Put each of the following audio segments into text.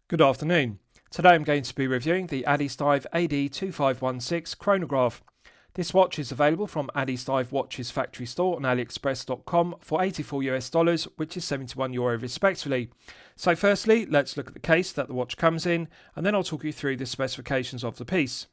Good afternoon. Today I'm going to be reviewing the Addiesdive AD2516 Chronograph. This watch is available from Addiesdive Watches factory store on aliexpress.com for $84 which is €71 respectively. So firstly, let's look at the case that the watch comes in, and then I'll talk you through the specifications of the piece.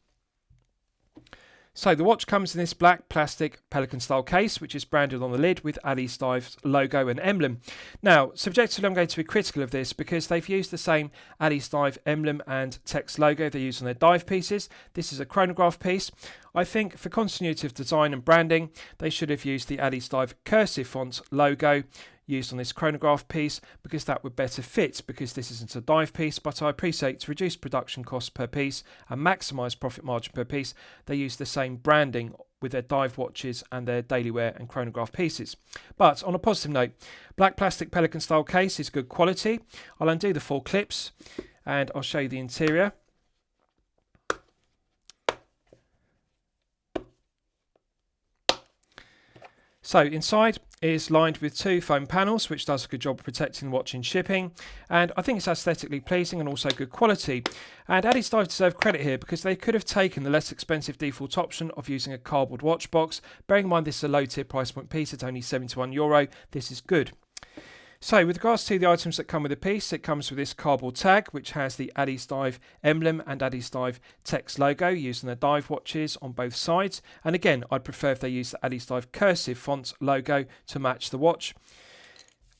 So the watch comes in this black plastic Pelican style case, which is branded on the lid with Addiesdive's logo and emblem. Now, subjectively I'm going to be critical of this because they've used the same Addiesdive emblem and text logo they use on their dive pieces. This is a chronograph piece. I think for continuity of design and branding, they should have used the Addiesdive cursive font logo used on this chronograph piece, because that would better fit, because this isn't a dive piece. But I appreciate, to reduce production costs per piece and maximise profit margin per piece, they use the same branding with their dive watches and their daily wear and chronograph pieces. But on a positive note, black plastic Pelican style case is good quality. I'll undo the 4 clips and I'll show you the interior. So inside is lined with 2 foam panels, which does a good job of protecting the watch in shipping, and I think it's aesthetically pleasing and also good quality. And Addiesdive deserve credit here, because they could have taken the less expensive default option of using a cardboard watch box. Bearing in mind this is a low tier price point piece at only €71, this is good. So with regards to the items that come with the piece, it comes with this cardboard tag, which has the Addiesdive emblem and Addiesdive text logo used in their dive watches on both sides. And again, I'd prefer if they use the Addiesdive cursive font logo to match the watch.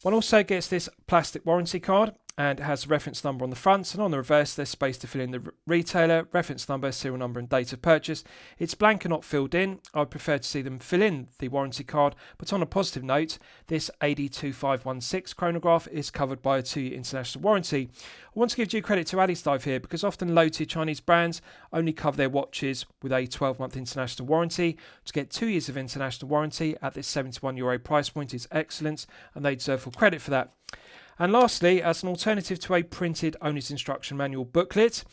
One also gets this plastic warranty card, and it has a reference number on the front, and on the reverse there's space to fill in the retailer, reference number, serial number and date of purchase. It's blank and not filled in. I would prefer to see them fill in the warranty card. But on a positive note, this AD2516 chronograph is covered by a 2-year international warranty. I want to give due credit to Addiesdive here, because often low-tier Chinese brands only cover their watches with a 12-month international warranty. To get 2 years of international warranty at this €71 price point is excellent, and they deserve full credit for that. And lastly, as an alternative to a printed owner's instruction manual booklet,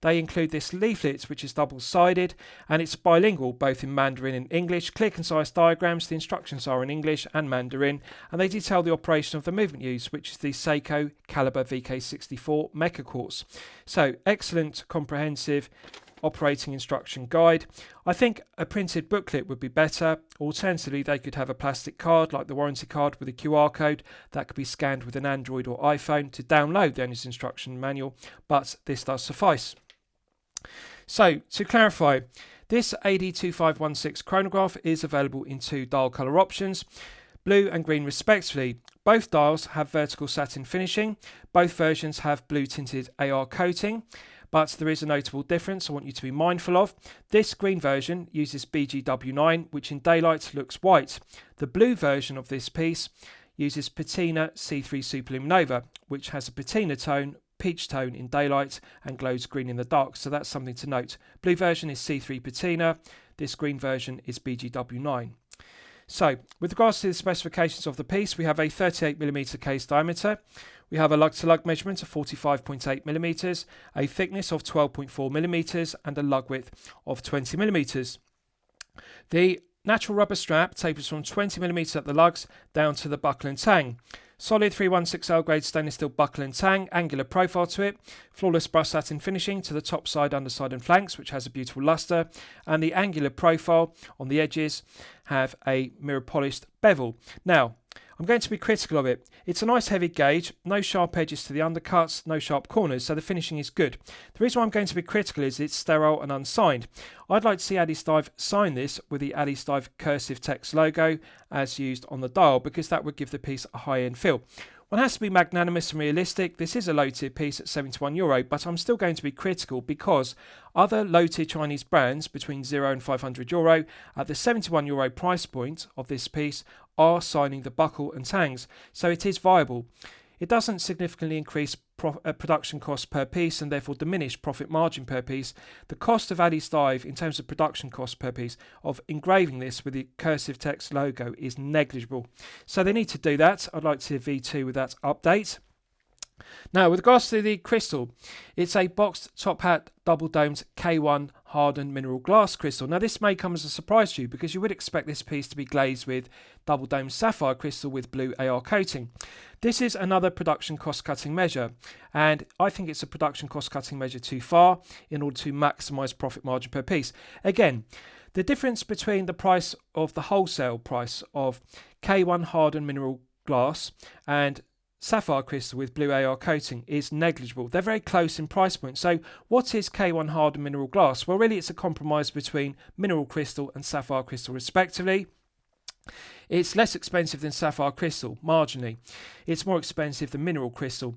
they include this leaflet, which is double-sided, and it's bilingual, both in Mandarin and English. Clear, concise diagrams. The instructions are in English and Mandarin, and they detail the operation of the movement used, which is the Seiko Caliber VK64 Mecha course. So, excellent, comprehensive operating instruction guide. I think a printed booklet would be better. Alternatively, they could have a plastic card like the warranty card with a QR code that could be scanned with an Android or iPhone to download the owner's instruction manual, but this does suffice. So, to clarify, this AD2516 chronograph is available in 2 dial colour options, blue and green respectively. Both dials have vertical satin finishing. Both versions have blue tinted AR coating. But there is a notable difference I want you to be mindful of. This green version uses BGW9, which in daylight looks white. The blue version of this piece uses Patina C3 Superluminova, which has a patina tone, peach tone in daylight, and glows green in the dark. So that's something to note. Blue version is C3 Patina. This green version is BGW9. So, with regards to the specifications of the piece, we have a 38mm case diameter. We have a lug-to-lug measurement of 45.8mm, a thickness of 12.4mm, and a lug width of 20mm. The natural rubber strap tapers from 20mm at the lugs down to the buckle and tang. Solid 316L grade stainless steel buckle and tang, angular profile to it, flawless brushed satin finishing to the top side, underside and flanks, which has a beautiful luster, and the angular profile on the edges have a mirror polished bevel. Now, I'm going to be critical of it. It's a nice heavy gauge, no sharp edges to the undercuts, no sharp corners, so the finishing is good. The reason why I'm going to be critical is it's sterile and unsigned. I'd like to see Addiesdive sign this with the Addiesdive cursive text logo as used on the dial, because that would give the piece a high-end feel. One has to be magnanimous and realistic. This is a low-tier piece at €71, but I'm still going to be critical because other low-tier Chinese brands between €0 and €500 at the €71 price point of this piece are signing the buckle and tangs, so it is viable. It doesn't significantly increase production costs per piece and therefore diminish profit margin per piece. The cost of Addiesdive in terms of production costs per piece of engraving this with the cursive text logo is negligible. So they need to do that. I'd like to V2 with that update. Now, with regards to the crystal, it's a boxed top hat double domed K1 hardened mineral glass crystal. Now, this may come as a surprise to you because you would expect this piece to be glazed with double domed sapphire crystal with blue AR coating. This is another production cost cutting measure, and I think it's a production cost cutting measure too far in order to maximise profit margin per piece. Again, the difference between the price of the wholesale price of K1 hardened mineral glass and sapphire crystal with blue AR coating is negligible. They're very close in price point. So what is K1 hardened mineral glass? Well, really it's a compromise between mineral crystal and sapphire crystal respectively. It's less expensive than sapphire crystal, marginally. It's more expensive than mineral crystal.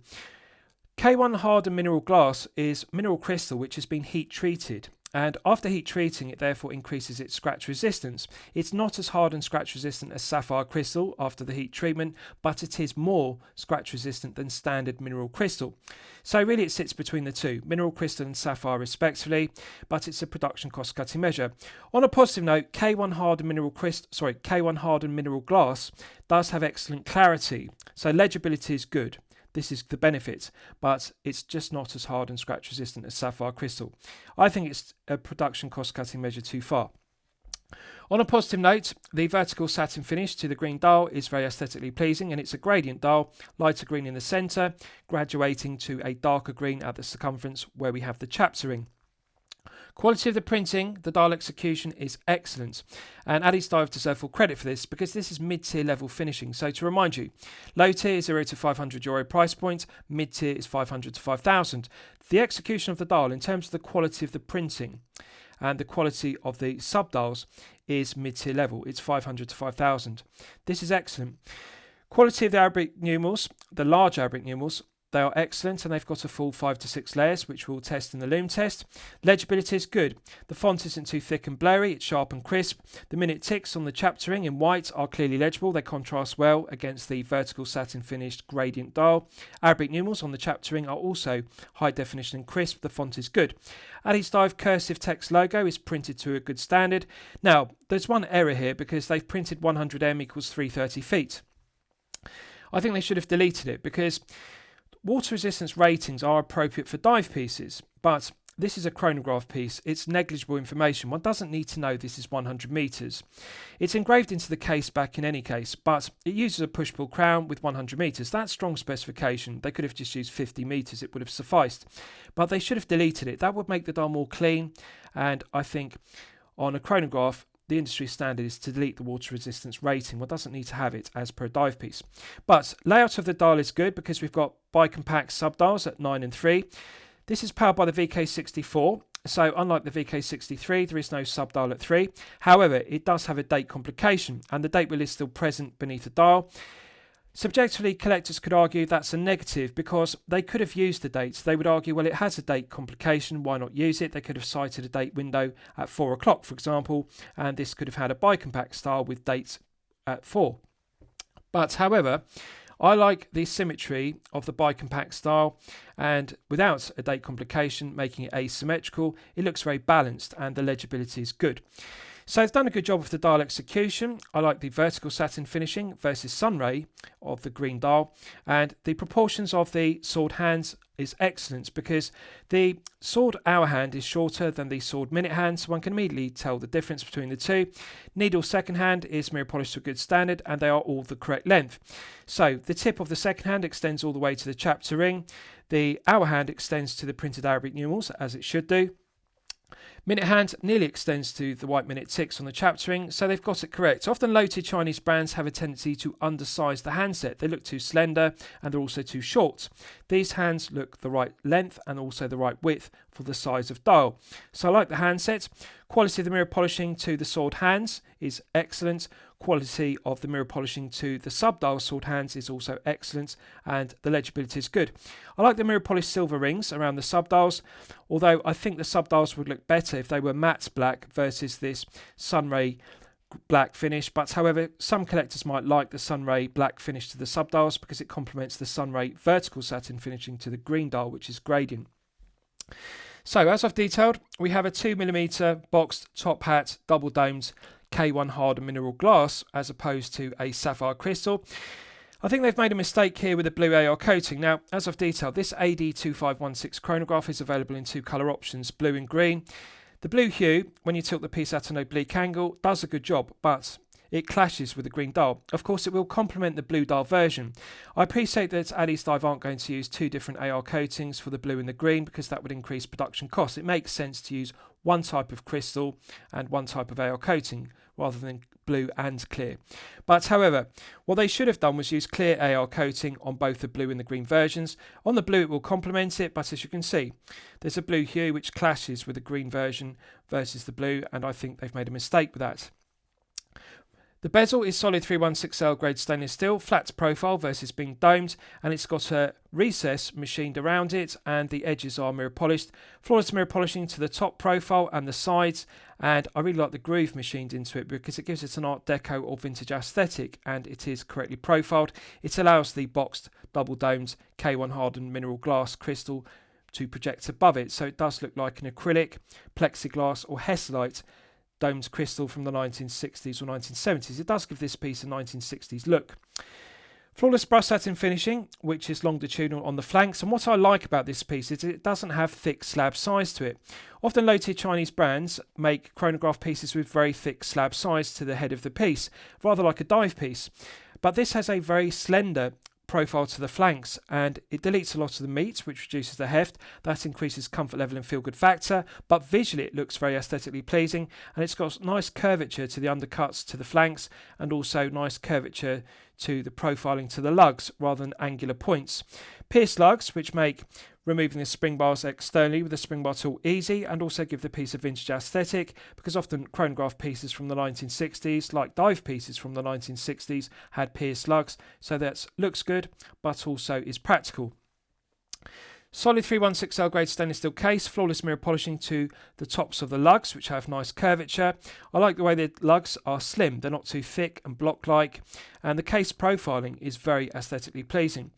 K1 hardened mineral glass is mineral crystal which has been heat treated, and after heat treating it therefore increases its scratch resistance. It's not as hard and scratch resistant as sapphire crystal after the heat treatment, but it is more scratch resistant than standard mineral crystal. So really it sits between the two, mineral crystal and sapphire respectively, but it's a production cost cutting measure. On a positive note, K1 hardened mineral glass does have excellent clarity, so legibility is good. This is the benefit, but it's just not as hard and scratch resistant as sapphire crystal. I think it's a production cost cutting measure too far. On a positive note, the vertical satin finish to the green dial is very aesthetically pleasing, and it's a gradient dial, lighter green in the centre, graduating to a darker green at the circumference where we have the chapter ring. Quality of the printing, the dial execution is excellent, and Addiesdive deserve full credit for this because this is mid-tier level finishing. So to remind you, low tier is €0 to €500 price point, mid-tier is €500 to €5,000. The execution of the dial in terms of the quality of the printing and the quality of the sub-dials is mid-tier level. It's €500 to €5,000. This is excellent. Quality of the Arabic numerals, the large Arabic numerals, they are excellent, and they've got a full 5 to 6 layers, which we'll test in the Lume test. Legibility is good. The font isn't too thick and blurry, it's sharp and crisp. The minute ticks on the chapter ring in white are clearly legible. They contrast well against the vertical satin finished gradient dial. Arabic numerals on the chapter ring are also high definition and crisp. The font is good. Addiesdive cursive text logo is printed to a good standard. Now, there's one error here because they've printed 100M equals 330 feet. I think they should have deleted it because water resistance ratings are appropriate for dive pieces, but this is a chronograph piece. It's negligible information. One doesn't need to know this is 100 metres. It's engraved into the case back in any case, but it uses a push-pull crown with 100 metres. That's strong specification. They could have just used 50 metres. It would have sufficed. But they should have deleted it. That would make the dial more clean, and I think on a chronograph, the industry standard is to delete the water resistance rating. One doesn't need to have it as per a dive piece. But layout of the dial is good because we've got bicompact sub-dials at 9 and 3. This is powered by the VK64. So unlike the VK63, there is no sub-dial at 3. However, it does have a date complication, and the date wheel is still present beneath the dial. Subjectively, collectors could argue that's a negative because they could have used the dates. They would argue, well, it has a date complication, why not use it? They could have cited a date window at 4 o'clock, for example, and this could have had a bicompact style with dates at 4. But however, I like the symmetry of the bicompact style, and without a date complication, making it asymmetrical, it looks very balanced and the legibility is good. So it's done a good job of the dial execution. I like the vertical satin finishing versus sunray of the green dial, and the proportions of the sword hands is excellent because the sword hour hand is shorter than the sword minute hand, so one can immediately tell the difference between the two. Needle second hand is mirror polished to a good standard, and they are all the correct length. So the tip of the second hand extends all the way to the chapter ring. The hour hand extends to the printed Arabic numerals, as it should do. Minute hand nearly extends to the white minute ticks on the chapter ring, so they've got it correct. Often low-tier Chinese brands have a tendency to undersize the handset. They look too slender and they're also too short. These hands look the right length and also the right width for the size of dial. So I like the handset. Quality of the mirror polishing to the sword hands is excellent. Quality of the mirror polishing to the sub-dial sword hands is also excellent, and the legibility is good. I like the mirror polished silver rings around the sub-dials, although I think the sub-dials would look better if they were matte black versus this sunray black finish. But however, some collectors might like the sunray black finish to the sub-dials because it complements the sunray vertical satin finishing to the green dial, which is gradient. So as I've detailed, we have a 2mm boxed top hat double domed K1 hardened mineral glass as opposed to a sapphire crystal. I think they've made a mistake here with the blue AR coating. Now, as I've detailed, this AD2516 Chronograph is available in 2 colour options, blue and green. The blue hue, when you tilt the piece at an oblique angle, does a good job, but it clashes with the green dial. Of course, it will complement the blue dial version. I appreciate that Addiesdive aren't going to use 2 different AR coatings for the blue and the green because that would increase production costs. It makes sense to use one type of crystal and one type of AR coating rather than blue and clear. But however, what they should have done was use clear AR coating on both the blue and the green versions. On the blue it will complement it, but as you can see, there's a blue hue which clashes with the green version versus the blue, and I think they've made a mistake with that. The bezel is solid 316L grade stainless steel, flat profile versus being domed, and it's got a recess machined around it, and the edges are mirror polished. Flawless mirror polishing to the top profile and the sides, and I really like the groove machined into it because it gives it an Art Deco or vintage aesthetic, and it is correctly profiled. It allows the boxed double domed K1 hardened mineral glass crystal to project above it, so it does look like an acrylic, plexiglass or Hesalite domed crystal from the 1960s or 1970s. It does give this piece a 1960s look. Flawless brush satin finishing, which is longitudinal on the flanks, and what I like about this piece is it doesn't have thick slab size to it. Often low-tier Chinese brands make chronograph pieces with very thick slab size to the head of the piece, rather like a dive piece, but this has a very slender profile to the flanks, and it deletes a lot of the meat, which reduces the heft. That increases comfort level and feel good factor, but visually it looks very aesthetically pleasing, and it's got nice curvature to the undercuts to the flanks, and also nice curvature to the profiling to the lugs rather than angular points. Pierced lugs, which make removing the spring bars externally with the spring bar tool easy, and also give the piece a vintage aesthetic, because often chronograph pieces from the 1960s, like dive pieces from the 1960s, had pierced lugs, so that looks good but also is practical. Solid 316L grade stainless steel case, flawless mirror polishing to the tops of the lugs, which have nice curvature. I like the way the lugs are slim, they're not too thick and block-like, and the case profiling is very aesthetically pleasing.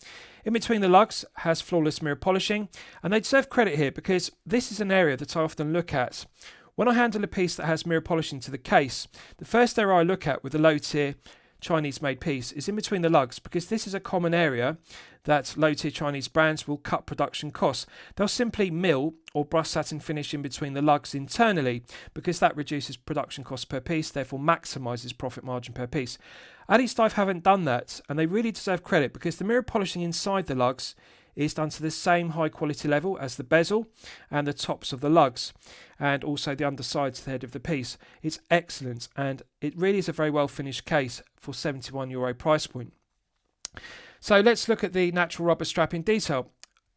In between the lugs has flawless mirror polishing, and they deserve credit here because this is an area that I often look at. When I handle a piece that has mirror polishing to the case, the first area I look at with a low-tier Chinese made piece is in between the lugs, because this is a common area that low tier Chinese brands will cut production costs. They'll simply mill or brush satin finish in between the lugs internally, because that reduces production costs per piece, therefore maximises profit margin per piece. Addiesdive haven't done that, and they really deserve credit because the mirror polishing inside the lugs is done to the same high quality level as the bezel and the tops of the lugs, and also the undersides of the head of the piece. It's excellent, and it really is a very well finished case for €71 price point. So let's look at the natural rubber strap in detail.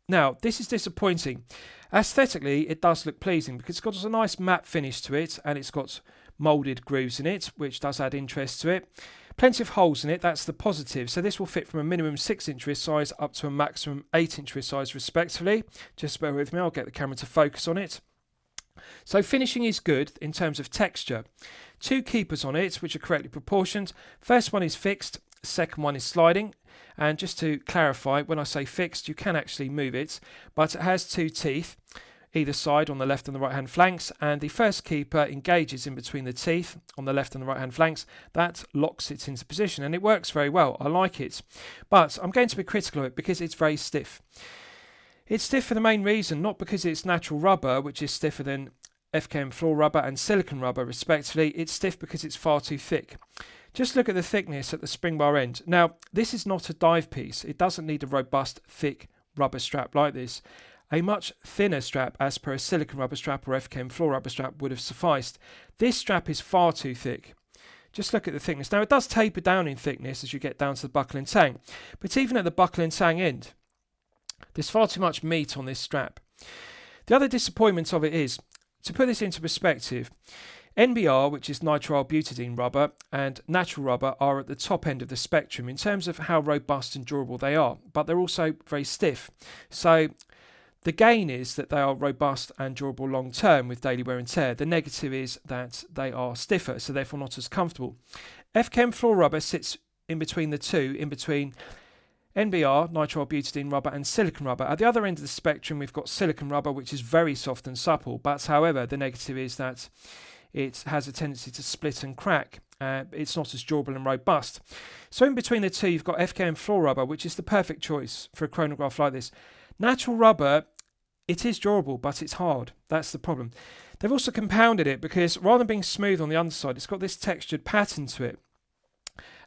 Now, this is disappointing. Aesthetically, it does look pleasing because it's got a nice matte finish to it, and it's got moulded grooves in it, which does add interest to it. Plenty of holes in it, that's the positive. So this will fit from a minimum 6-inch wrist size up to a maximum 8-inch wrist size respectively. Just bear with me, I'll get the camera to focus on it. So finishing is good in terms of texture. 2 keepers on it, which are correctly proportioned. First one is fixed, second one is sliding. And just to clarify, when I say fixed, you can actually move it, but it has 2 teeth either side on the left and the right hand flanks, and the first keeper engages in between the teeth on the left and the right hand flanks. That locks it into position, and it works very well. I like it, but I'm going to be critical of it because it's very stiff. It's stiff for the main reason, not because it's natural rubber, which is stiffer than FKM floor rubber and silicone rubber respectively. It's stiff because it's far too thick. Just look at the thickness at the spring bar end. Now, this is not a dive piece. It doesn't need a robust, thick rubber strap like this. A much thinner strap, as per a silicone rubber strap or FKM floor rubber strap, would have sufficed. This strap is far too thick. Just look at the thickness. Now, it does taper down in thickness as you get down to the buckle and tang, but even at the buckle and tang end, there's far too much meat on this strap. The other disappointment of it is, to put this into perspective, NBR, which is nitrile butadiene rubber, and natural rubber are at the top end of the spectrum in terms of how robust and durable they are, but they're also very stiff. So the gain is that they are robust and durable long term with daily wear and tear. The negative is that they are stiffer, so therefore not as comfortable. FKM floor rubber sits in between the two, in between NBR, nitrile butadiene rubber, and silicone rubber. At the other end of the spectrum, we've got silicone rubber, which is very soft and supple, but however, the negative is that it has a tendency to split and crack It's not as durable and robust. So in between the two, you've got FKM floor rubber, which is the perfect choice for a chronograph like this. Natural rubber, it is durable, but it's hard. That's the problem. They've also compounded it because rather than being smooth on the underside, it's got this textured pattern to it.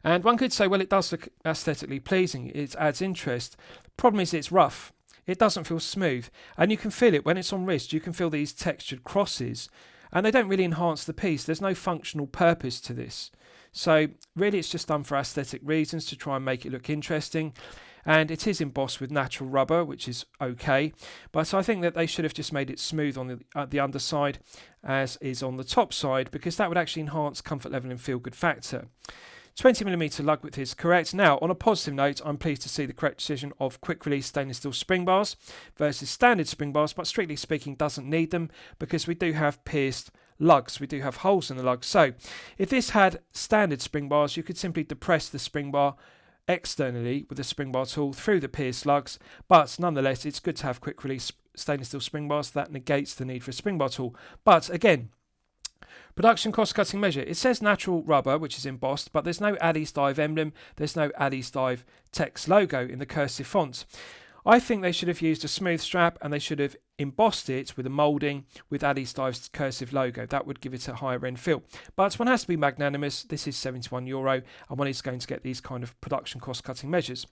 And one could say, well, it does look aesthetically pleasing. It adds interest. The problem is it's rough. It doesn't feel smooth. And you can feel it when it's on wrist. You can feel these textured crosses. And they don't really enhance the piece. There's no functional purpose to this. So really it's just done for aesthetic reasons to try and make it look interesting. And it is embossed with natural rubber, which is okay. But I think that they should have just made it smooth on the underside as is on the top side, because that would actually enhance comfort level and feel good factor. 20mm lug width is correct. Now, on a positive note, I'm pleased to see the correct decision of quick release stainless steel spring bars versus standard spring bars, but strictly speaking doesn't need them because we do have pierced lugs. We do have holes in the lugs. So if this had standard spring bars, you could simply depress the spring bar externally with the spring bar tool through the pierced lugs, but nonetheless it's good to have quick release stainless steel spring bars. That negates the need for a spring bar tool. But again, production cost cutting measure. It says natural rubber, which is embossed, but there's no Addiesdive emblem. There's no Addiesdive text logo in the cursive font. I think they should have used a smooth strap and they should have embossed it with a moulding with Addiesdive's cursive logo. That would give it a higher end feel. But one has to be magnanimous. This is €71 and one is going to get these kind of production cost cutting measures.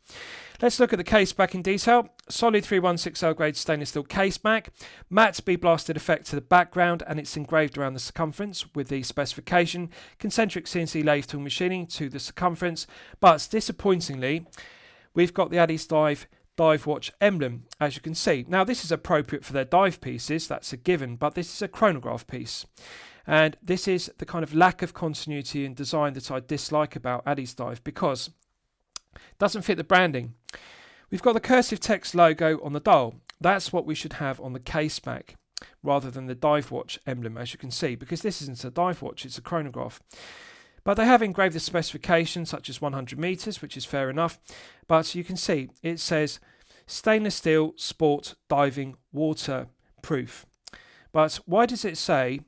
Let's look at the case back in detail. Solid 316L grade stainless steel case back. Matte be blasted effect to the background and it's engraved around the circumference with the specification. Concentric CNC lathe tool machining to the circumference. But disappointingly, we've got the Addiesdive dive watch emblem, as you can see. Now this is appropriate for their dive pieces, that's a given, but this is a chronograph piece. And this is the kind of lack of continuity in design that I dislike about Addiesdive because it doesn't fit the branding. We've got the cursive text logo on the dial. That's what we should have on the case back rather than the dive watch emblem, as you can see, because this isn't a dive watch, it's a chronograph. But they have engraved the specifications such as 100 meters, which is fair enough. But you can see it says stainless steel sport diving waterproof. But why does it say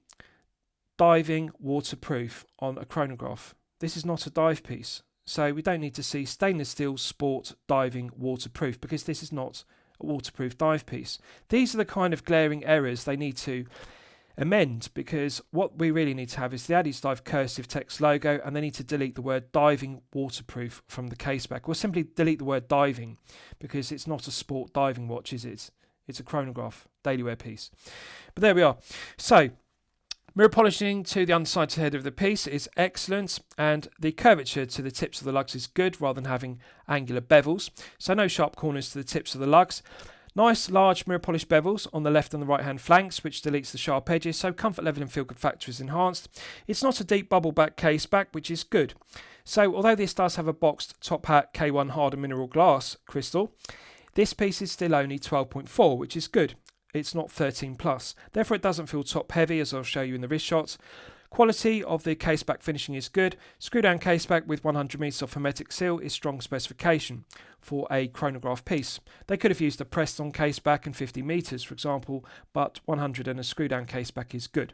diving waterproof on a chronograph? This is not a dive piece. So we don't need to see stainless steel sport diving waterproof because this is not a waterproof dive piece. These are the kind of glaring errors they need to amend, because what we really need to have is the Addiesdive cursive text logo, and they need to delete the word diving waterproof from the case back, or simply delete the word diving because it's not a sport diving watch, is it? It's a chronograph daily wear piece. But there we are. So mirror polishing to the underside to the head of the piece is excellent, and the curvature to the tips of the lugs is good rather than having angular bevels, so no sharp corners to the tips of the lugs. Nice large mirror polished bevels on the left and the right hand flanks, which deletes the sharp edges, so comfort level and feel good factor is enhanced. It's not a deep bubble back case back, which is good. So although this does have a boxed top hat K1 harder mineral glass crystal, this piece is still only 12.4, which is good. It's not 13 plus. Therefore it doesn't feel top heavy, as I'll show you in the wrist shots. Quality of the case back finishing is good. Screw down case back with 100 meters of hermetic seal is strong specification for a chronograph piece. They could have used a pressed on case back and 50 meters, for example, but 100 and a screw down case back is good.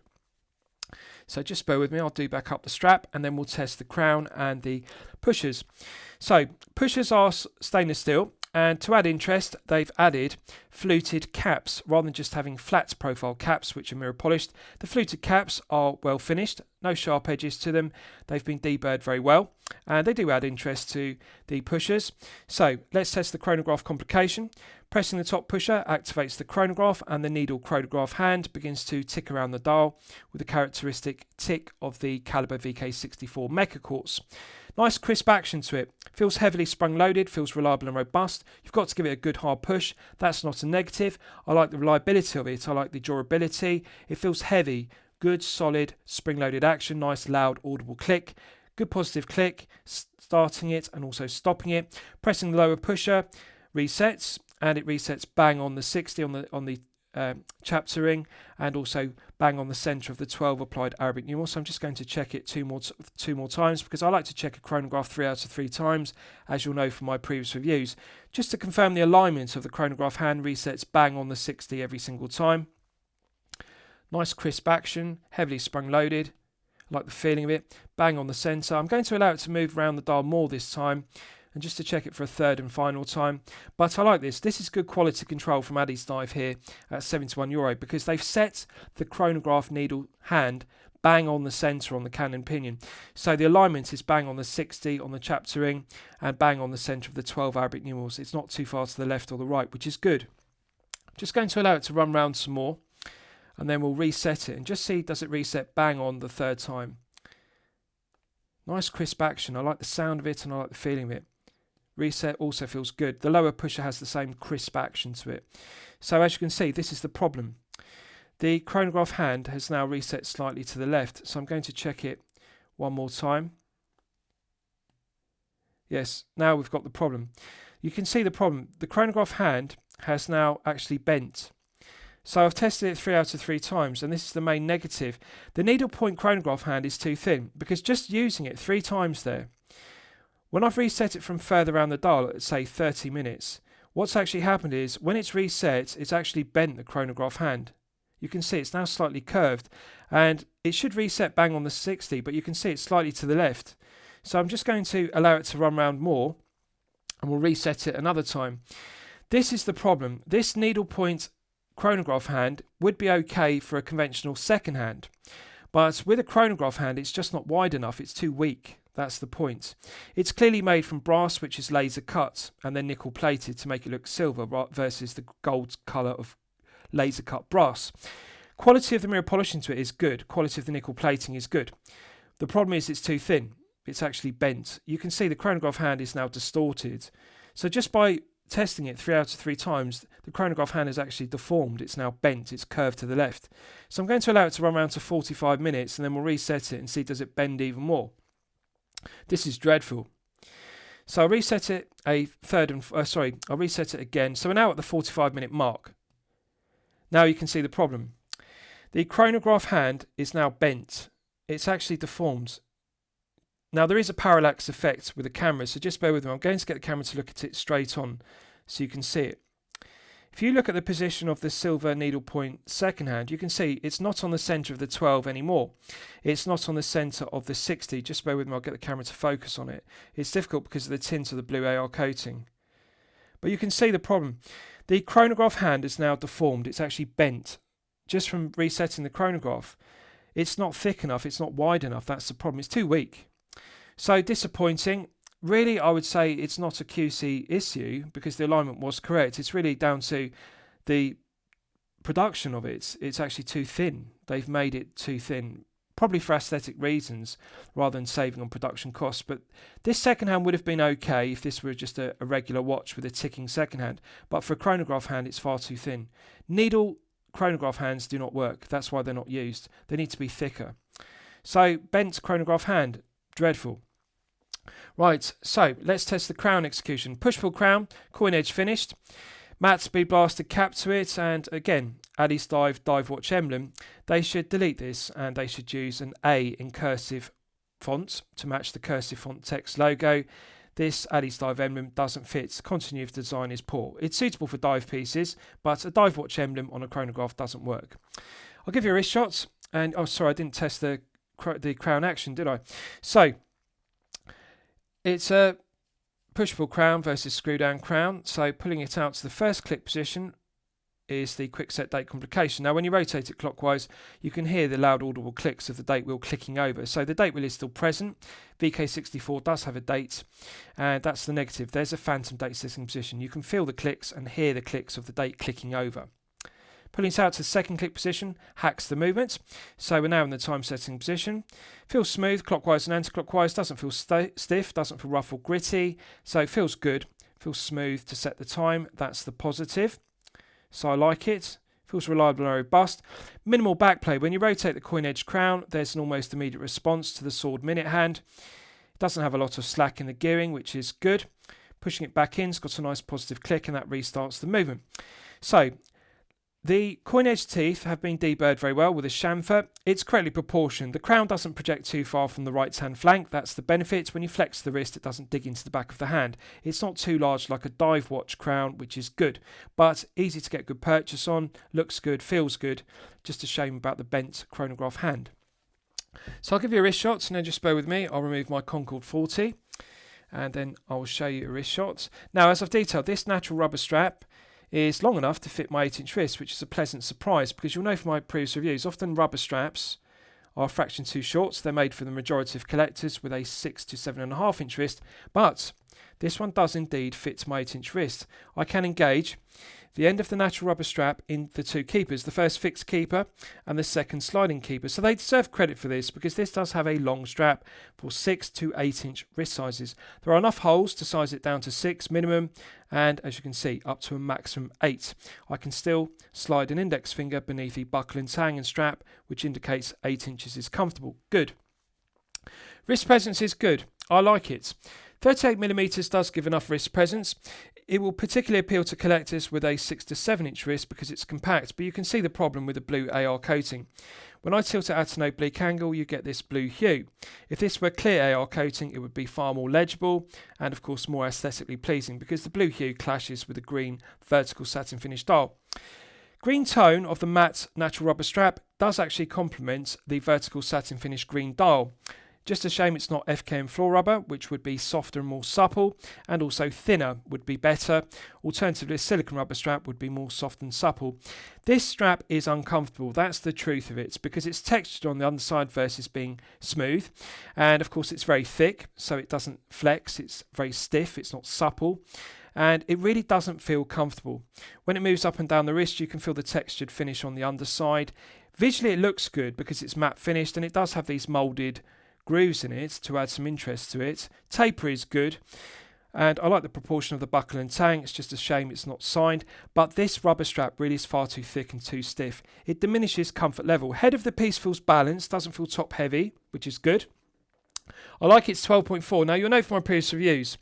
So just bear with me, I'll do back up the strap and then we'll test the crown and the pushers. So pushers are stainless steel, and to add interest they've added fluted caps rather than just having flat profile caps which are mirror polished. The fluted caps are well finished, no sharp edges to them, they've been deburred very well, and they do add interest to the pushers. So let's test the chronograph complication. Pressing the top pusher activates the chronograph and the needle chronograph hand begins to tick around the dial with the characteristic tick of the caliber VK64 Mecha quartz. Nice crisp action to it. Feels heavily sprung loaded, feels reliable and robust. You've got to give it a good hard push. That's not a negative. I like the reliability of it. I like the durability. It feels heavy. Good solid spring loaded action. Nice loud audible click. Good positive click. Starting it and also stopping it. Pressing the lower pusher resets, and it resets bang on the 60 on the chapter ring, and also bang on the centre of the 12 applied Arabic numeral. So I'm just going to check it two more times because I like to check a chronograph 3 out of 3 times, as you'll know from my previous reviews, just to confirm the alignment of the chronograph hand. Resets bang on the 60 every single time. Nice crisp action, heavily sprung loaded. I like the feeling of it. Bang on the centre. I'm going to allow it to move around the dial more this time, and just to check it for a third and final time. But I like this. This is good quality control from Addiesdive here at €71 because they've set the chronograph needle hand bang on the centre on the cannon pinion. So the alignment is bang on the 60 on the chapter ring and bang on the centre of the 12 Arabic numerals. It's not too far to the left or the right, which is good. Just going to allow it to run round some more, and then we'll reset it and just see, does it reset bang on the third time. Nice crisp action. I like the sound of it and I like the feeling of it. Reset also feels good. The lower pusher has the same crisp action to it. So as you can see, this is the problem. The chronograph hand has now reset slightly to the left, so I'm going to check it one more time. Yes, now we've got the problem. You can see the problem. The chronograph hand has now actually bent. So I've tested it 3 out of 3 times, and this is the main negative. The needlepoint chronograph hand is too thin, because just using it 3 times there, when I've reset it from further around the dial at say 30 minutes, what's actually happened is when it's reset, it's actually bent the chronograph hand. You can see it's now slightly curved, and it should reset bang on the 60, but you can see it's slightly to the left. So I'm just going to allow it to run round more, and we'll reset it another time. This is the problem. This needlepoint chronograph hand would be okay for a conventional second hand, but with a chronograph hand it's just not wide enough. It's too weak. That's the point. It's clearly made from brass, which is laser cut and then nickel plated to make it look silver versus the gold colour of laser cut brass. Quality of the mirror polishing to it is good. Quality of the nickel plating is good. The problem is it's too thin. It's actually bent. You can see the chronograph hand is now distorted. So just by testing it 3 out of 3 times, the chronograph hand is actually deformed. It's now bent. It's curved to the left. So I'm going to allow it to run around to 45 minutes, and then we'll reset it and see does it bend even more. This is dreadful. So I'll reset it I'll reset it again. So we're now at the 45-minute mark. Now you can see the problem. The chronograph hand is now bent. It's actually deformed. Now there is a parallax effect with the camera, so just bear with me. I'm going to get the camera to look at it straight on so you can see it. If you look at the position of the silver needlepoint second hand, you can see it's not on the centre of the 12 anymore. It's not on the centre of the 60. Just bear with me, I'll get the camera to focus on it. It's difficult because of the tint of the blue AR coating. But you can see the problem. The chronograph hand is now deformed. It's actually bent just from resetting the chronograph. It's not thick enough. It's not wide enough. That's the problem. It's too weak. So disappointing. Really, I would say it's not a QC issue because the alignment was correct. It's really down to the production of it. It's actually too thin. They've made it too thin, probably for aesthetic reasons rather than saving on production costs. But this second hand would have been okay if this were just a regular watch with a ticking second hand. But for a chronograph hand, it's far too thin. Needle chronograph hands do not work. That's why they're not used. They need to be thicker. So bent chronograph hand, dreadful. Right, so let's test the crown execution. Push-pull crown, coin edge finished. Matte speed blasted cap to it, and again, Addiesdive dive watch emblem. They should delete this and they should use an A in cursive font to match the cursive font text logo. This Addiesdive emblem doesn't fit. Continuity of design is poor. It's suitable for dive pieces, but a dive watch emblem on a chronograph doesn't work. I'll give you a wrist shot, and oh sorry, I didn't test the crown action, did I? So it's a push-pull crown versus screw-down crown. So pulling it out to the first click position is the quick set date complication. Now when you rotate it clockwise, you can hear the loud audible clicks of the date wheel clicking over. So the date wheel is still present. VK64 does have a date, and that's the negative. There's a phantom date setting position. You can feel the clicks and hear the clicks of the date clicking over. Pulling it out to the second click position hacks the movement. So we're now in the time setting position. Feels smooth, clockwise and anti-clockwise. Doesn't feel stiff, doesn't feel rough or gritty. So it feels good, feels smooth to set the time. That's the positive. So I like it. Feels reliable and robust. Minimal backplay. When you rotate the coin edge crown, there's an almost immediate response to the sword minute hand. It doesn't have a lot of slack in the gearing, which is good. Pushing it back in, it's got a nice positive click, and that restarts the movement. So the coin edge teeth have been deburred very well with a chamfer. It's correctly proportioned. The crown doesn't project too far from the right hand flank. That's the benefit. When you flex the wrist, it doesn't dig into the back of the hand. It's not too large like a dive watch crown, which is good, but easy to get good purchase on. Looks good, feels good. Just a shame about the bent chronograph hand. So I'll give you a wrist shot, so now just bear with me. I'll remove my Concord 40 and then I'll show you a wrist shot. Now, as I've detailed, this natural rubber strap is long enough to fit my 8-inch wrist, which is a pleasant surprise because you'll know from my previous reviews, often rubber straps are a fraction too short, so they're made for the majority of collectors with a 6 to 7.5-inch wrist, but this one does indeed fit my 8-inch wrist. I can engage the end of the natural rubber strap in the two keepers, the first fixed keeper and the second sliding keeper. So they deserve credit for this because this does have a long strap for 6 to 8-inch wrist sizes. There are enough holes to size it down to 6 minimum and, as you can see, up to a maximum 8. I can still slide an index finger beneath the buckle and tang and strap, which indicates 8 inches is comfortable. Good. Wrist presence is good. I like it. 38mm does give enough wrist presence. It will particularly appeal to collectors with a 6 to 7-inch wrist because it's compact, but you can see the problem with the blue AR coating. When I tilt it at an oblique angle, you get this blue hue. If this were clear AR coating, it would be far more legible and, of course, more aesthetically pleasing because the blue hue clashes with the green vertical satin finish dial. Green tone of the matte natural rubber strap does actually complement the vertical satin finish green dial. Just a shame it's not FKM floor rubber, which would be softer and more supple, and also thinner would be better. Alternatively, a silicone rubber strap would be more soft and supple. This strap is uncomfortable, that's the truth of it, because it's textured on the underside versus being smooth. And of course it's very thick, so it doesn't flex, it's very stiff, it's not supple. And it really doesn't feel comfortable. When it moves up and down the wrist, you can feel the textured finish on the underside. Visually it looks good because it's matte finished and it does have these moulded grooves in it to add some interest to it. Taper is good and I like the proportion of the buckle and tang. It's just a shame it's not signed, but this rubber strap really is far too thick and too stiff. It diminishes comfort level. Head of the piece feels balanced, doesn't feel top heavy, which is good. I like its 12.4. Now you'll know from my previous reviews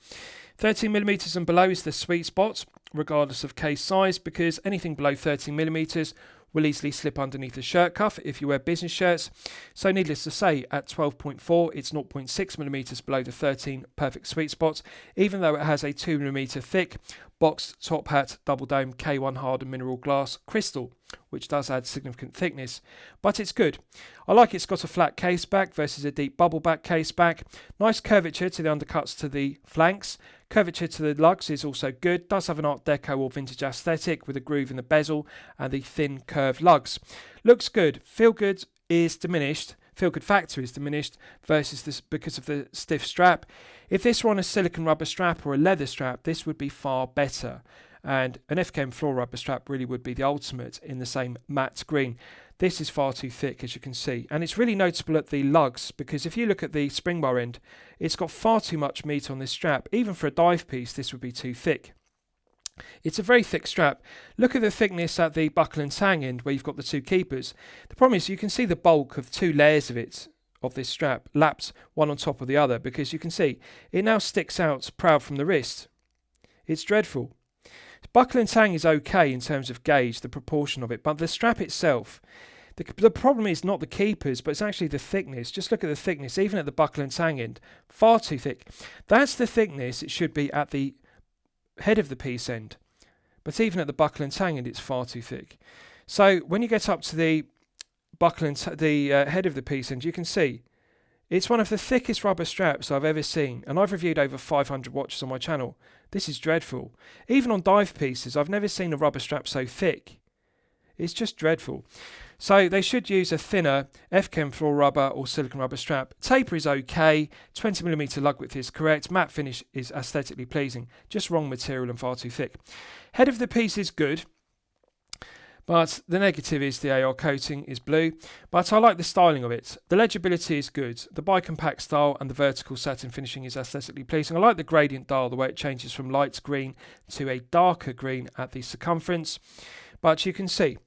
13mm and below is the sweet spot regardless of case size, because anything below 13mm will easily slip underneath the shirt cuff if you wear business shirts. So needless to say, at 12.4 it's 0.6mm below the 13 perfect sweet spot, even though it has a 2mm thick boxed top hat double dome K1 hardened mineral glass crystal, which does add significant thickness, but it's good. I like it's got a flat case back versus a deep bubble back case back. Nice curvature to the undercuts to the flanks. Curvature to the lugs is also good. Does have an Art Deco or vintage aesthetic with a groove in the bezel and the thin curved lugs. Looks good. Feel good is diminished. Feel good factor is diminished versus this because of the stiff strap. If this were on a silicone rubber strap or a leather strap, this would be far better. And an FKM floor rubber strap really would be the ultimate in the same matte green. This is far too thick, as you can see, and it's really noticeable at the lugs because if you look at the spring bar end, it's got far too much meat on this strap. Even for a dive piece, this would be too thick. It's a very thick strap. Look at the thickness at the buckle and tang end where you've got the two keepers. The problem is you can see the bulk of two layers of it, of this strap, lapped one on top of the other, because you can see it now sticks out proud from the wrist. It's dreadful. Buckle and tang is okay in terms of gauge, the proportion of it, but the strap itself, the problem is not the keepers, but it's actually the thickness. Just look at the thickness, even at the buckle and tang end, far too thick. That's the thickness it should be at the head of the piece end, but even at the buckle and tang end, it's far too thick. So when you get up to the buckle and the head of the piece end, you can see it's one of the thickest rubber straps I've ever seen, and I've reviewed over 500 watches on my channel. This is dreadful. Even on dive pieces, I've never seen a rubber strap so thick. It's just dreadful. So they should use a thinner FKM floor rubber or silicone rubber strap. Taper is okay, 20mm lug width is correct, matte finish is aesthetically pleasing, just wrong material and far too thick. Head of the piece is good, but the negative is the AR coating is blue, but I like the styling of it. The legibility is good. The bicompact style and the vertical satin finishing is aesthetically pleasing. I like the gradient dial, the way it changes from light green to a darker green at the circumference, but you can see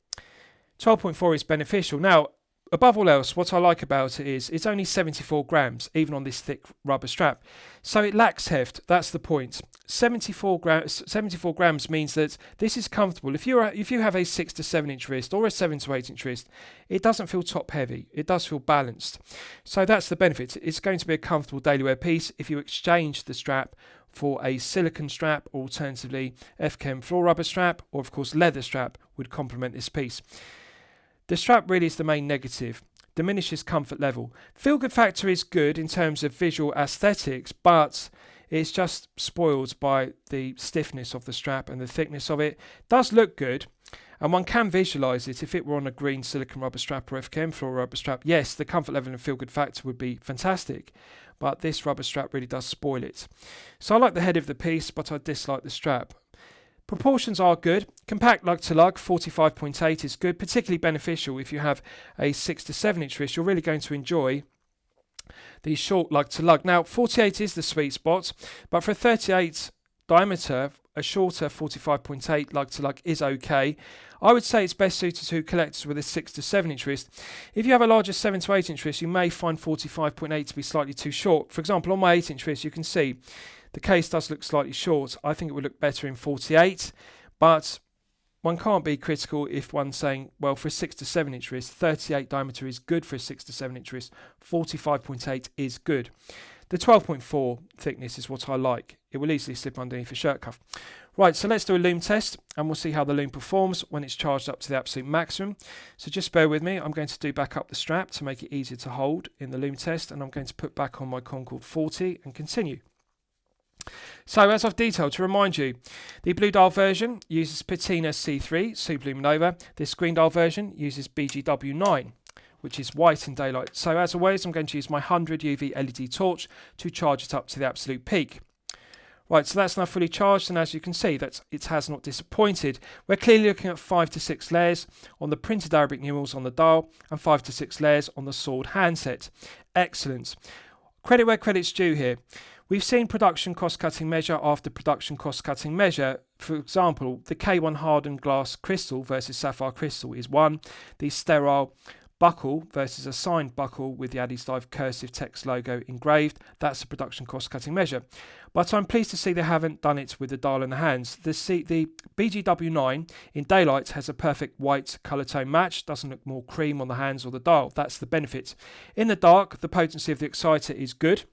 12.4 is beneficial. Now, above all else, what I like about it is it's only 74 grams, even on this thick rubber strap. So it lacks heft, that's the point. 74 grams means that this is comfortable. If you have a 6 to 7 inch wrist or a 7 to 8 inch wrist, it doesn't feel top heavy. It does feel balanced. So that's the benefit. It's going to be a comfortable daily wear piece if you exchange the strap for a silicone strap, or alternatively FKM floor rubber strap, or of course leather strap would complement this piece. The strap really is the main negative. diminishes comfort level. Feel good factor is good in terms of visual aesthetics, but it's just spoiled by the stiffness of the strap and the thickness of it. Does look good, and one can visualise it if it were on a green silicone rubber strap or FKM floor rubber strap. Yes, the comfort level and feel good factor would be fantastic, but this rubber strap really does spoil it. So I like the head of the piece, but I dislike the strap. Proportions are good. Compact lug to lug, 45.8 is good, particularly beneficial if you have a 6 to 7 inch wrist. You're really going to enjoy the short lug to lug. Now, 48 is the sweet spot, but for a 38 diameter, a shorter 45.8 lug to lug is okay. I would say it's best suited to collectors with a 6 to 7 inch wrist. If you have a larger 7 to 8 inch wrist, you may find 45.8 to be slightly too short. For example, on my 8 inch wrist, you can see the case does look slightly short. I think it would look better in 48, but one can't be critical if one's saying, well, for a 6 to 7 inch wrist, 38 diameter is good for a 6 to 7 inch wrist, 45.8 is good. The 12.4 thickness is what I like. It will easily slip underneath a shirt cuff. Right, so let's do a Lume test, and we'll see how the Lume performs when it's charged up to the absolute maximum. So just bear with me. I'm going to do back up the strap to make it easier to hold in the Lume test, and I'm going to put back on my Concord 40 and continue. So as I've detailed, to remind you, the blue dial version uses Patina C3 Superluminova. This green dial version uses BGW9, which is white in daylight. So as always, I'm going to use my 100 UV LED torch to charge it up to the absolute peak. Right, so that's now fully charged, and as you can see, that it has not disappointed. We're clearly looking at 5 to 6 layers on the printed Arabic numerals on the dial and 5 to 6 layers on the sword handset. Excellent. Credit where credit's due here. We've seen production cost-cutting measure after production cost-cutting measure. For example, the K1 hardened glass crystal versus sapphire crystal is one. The sterile buckle versus a signed buckle with the Addiesdive cursive text logo engraved, that's a production cost-cutting measure. But I'm pleased to see they haven't done it with the dial and the hands. The BGW9 in daylight has a perfect white colour tone match, doesn't look more cream on the hands or the dial. That's the benefit. In the dark, the potency of the exciter is good.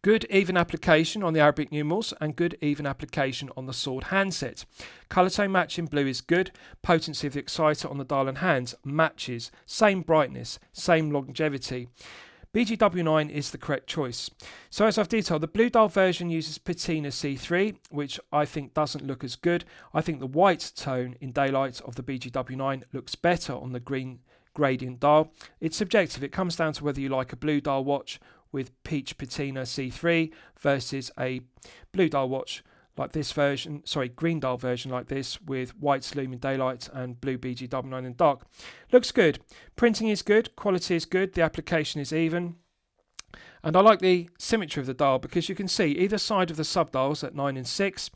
Good even application on the Arabic numerals and good even application on the sword handset. Colour tone match in blue is good. Potency of the exciter on the dial and hands matches. Same brightness, same longevity. BGW9 is the correct choice. So as I've detailed, the blue dial version uses Patina C3, which I think doesn't look as good. I think the white tone in daylight of the BGW9 looks better on the green gradient dial. It's subjective. It comes down to whether you like a blue dial watch with peach patina C3 versus a blue dial watch like this version, green dial version like this with white Lume in daylight and blue BGW9 in dark. Looks good. Printing is good, quality is good, the application is even. And I like the symmetry of the dial because you can see either side of the sub-dials at 9 and 6,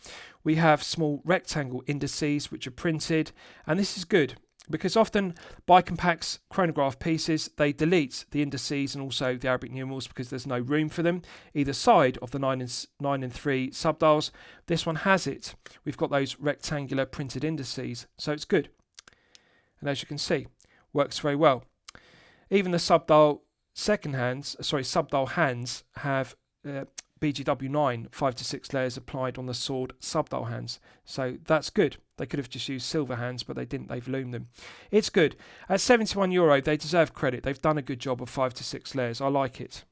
we have small rectangle indices which are printed, and this is good. Because often Bicompact's chronograph pieces, they delete the indices and also the Arabic numerals because there's no room for them either side of the 9 and 3 subdials. This one has it. We've got those rectangular printed indices, so it's good. And as you can see, works very well. Even the subdial hands have BGW9 5 to 6 layers applied on the sword subdial hands, so that's good. They could have just used silver hands, but they didn't. They've loomed them. It's good. At €71, they deserve credit. They've done a good job of 5 to 6 layers. I like it.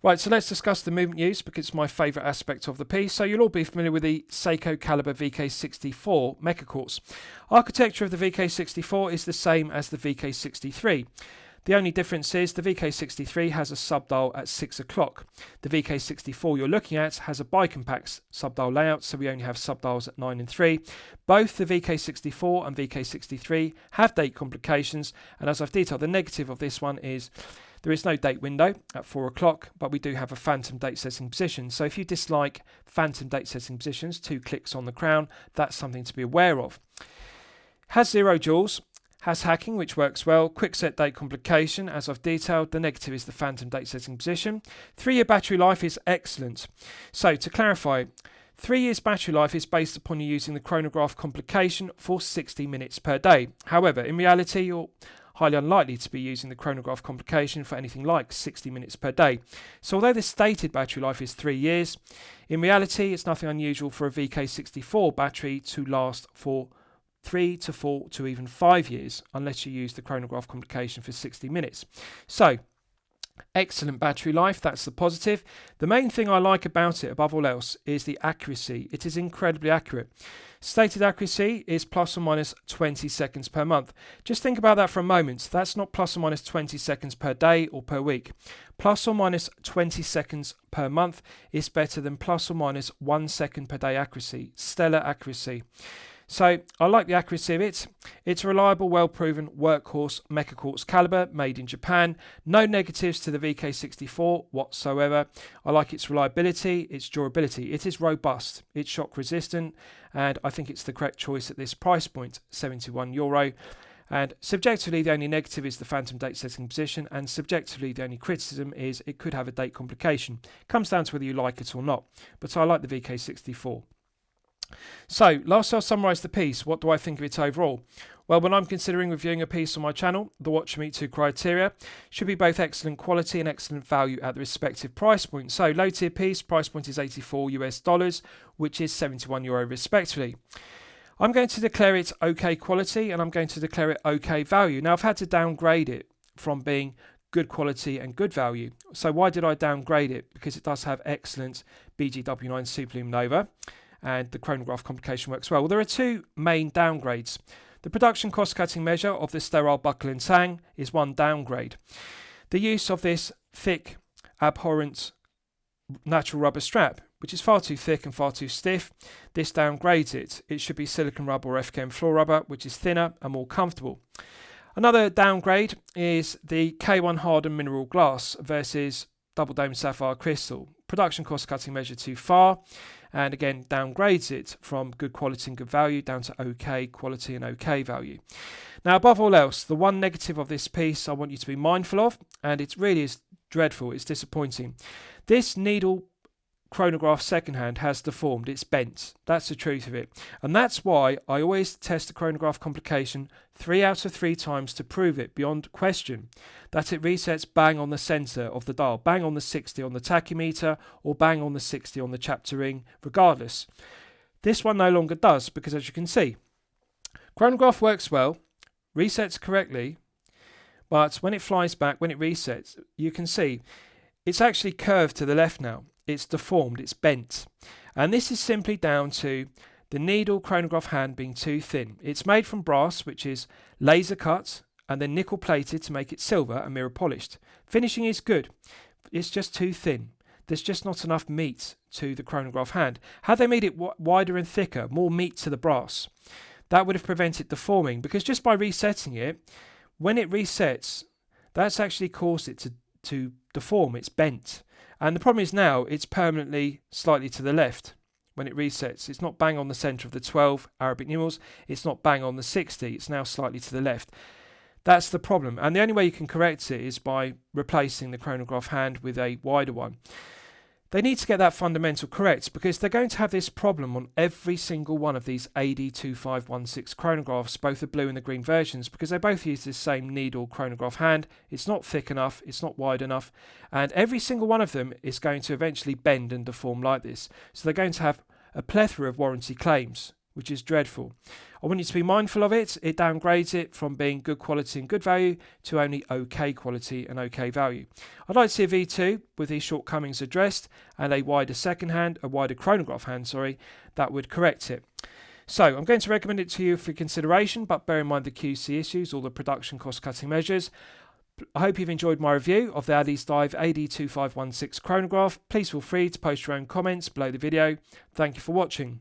Right, so let's discuss the movement use because it's my favourite aspect of the piece. So you'll all be familiar with the Seiko Caliber VK64 Mecha Quartz. Architecture of the VK64 is the same as the VK63. The only difference is the VK63 has a subdial at 6 o'clock. The VK64 you're looking at has a bicompact subdial layout, so we only have subdials at 9 and 3. Both the VK64 and VK63 have date complications, and as I've detailed, the negative of this one is there is no date window at 4 o'clock, but we do have a phantom date setting position. So if you dislike phantom date setting positions, 2 clicks on the crown, that's something to be aware of. Has 0 joules. Has hacking, which works well. Quick set date complication, as I've detailed. The negative is the phantom date setting position. 3-year battery life is excellent. So to clarify, 3 years battery life is based upon you using the chronograph complication for 60 minutes per day. However, in reality, you're highly unlikely to be using the chronograph complication for anything like 60 minutes per day. So although the stated battery life is 3 years, in reality, it's nothing unusual for a VK64 battery to last for 3 to 4 to even 5 years, unless you use the chronograph complication for 60 minutes. So, excellent battery life, that's the positive. The main thing I like about it, above all else, is the accuracy. It is incredibly accurate. Stated accuracy is plus or minus 20 seconds per month. Just think about that for a moment. That's not plus or minus 20 seconds per day or per week. Plus or minus 20 seconds per month is better than plus or minus 1 second per day accuracy. Stellar accuracy. So I like the accuracy of it. It's a reliable, well-proven workhorse mecha quartz caliber made in Japan. No negatives to the VK64 whatsoever. I like its reliability, its durability. It is robust, it's shock resistant, and I think it's the correct choice at this price point, €71. And subjectively, the only negative is the phantom date setting position, and subjectively, the only criticism is it could have a date complication. Comes down to whether you like it or not, but I like the VK64. So, lastly, I'll summarise the piece. What do I think of it overall? Well, when I'm considering reviewing a piece on my channel, the watch will meet two criteria. Should be both excellent quality and excellent value at the respective price point. So, low tier piece, price point is $84, which is €71 respectively. I'm going to declare it okay quality, and I'm going to declare it okay value. Now, I've had to downgrade it from being good quality and good value. So, why did I downgrade it? Because it does have excellent BGW9 Super Lume Nova, and the chronograph complication works well. Well, there are two main downgrades. The production cost-cutting measure of the sterile buckle and tang is one downgrade. The use of this thick, abhorrent natural rubber strap, which is far too thick and far too stiff, this downgrades it. It should be silicone rubber or FKM floor rubber, which is thinner and more comfortable. Another downgrade is the K1 hardened mineral glass versus double dome sapphire crystal. Production cost cutting measure too far, and again downgrades it from good quality and good value down to okay quality and okay value. Now, above all else, the one negative of this piece I want you to be mindful of, and it really is dreadful, it's disappointing. This needle chronograph secondhand has deformed, it's bent. That's the truth of it. And that's why I always test the chronograph complication 3 out of 3 times to prove it beyond question that it resets bang on the centre of the dial, bang on the 60 on the tachymeter, or bang on the 60 on the chapter ring, regardless. This one no longer does, because as you can see, chronograph works well, resets correctly, but when it flies back, when it resets, you can see it's actually curved to the left now. It's deformed, it's bent. And this is simply down to the needle chronograph hand being too thin. It's made from brass, which is laser cut and then nickel plated to make it silver and mirror polished. Finishing is good. It's just too thin. There's just not enough meat to the chronograph hand. Had they made it wider and thicker, more meat to the brass, that would have prevented deforming, because just by resetting it, when it resets, that's actually caused it to deform. It's bent. And the problem is now it's permanently slightly to the left when it resets. It's not bang on the centre of the 12 Arabic numerals. It's not bang on the 60. It's now slightly to the left. That's the problem. And the only way you can correct it is by replacing the chronograph hand with a wider one. They need to get that fundamental correct, because they're going to have this problem on every single one of these AD2516 chronographs, both the blue and the green versions, because they both use this same needle chronograph hand. It's not thick enough, it's not wide enough, and every single one of them is going to eventually bend and deform like this. So they're going to have a plethora of warranty claims, which is dreadful. I want you to be mindful of it. It downgrades it from being good quality and good value to only okay quality and okay value. I'd like to see a V2 with these shortcomings addressed and a wider wider chronograph hand, that would correct it. So I'm going to recommend it to you for consideration, but bear in mind the QC issues or the production cost cutting measures. I hope you've enjoyed my review of the Addiesdive AD2516 chronograph. Please feel free to post your own comments below the video. Thank you for watching.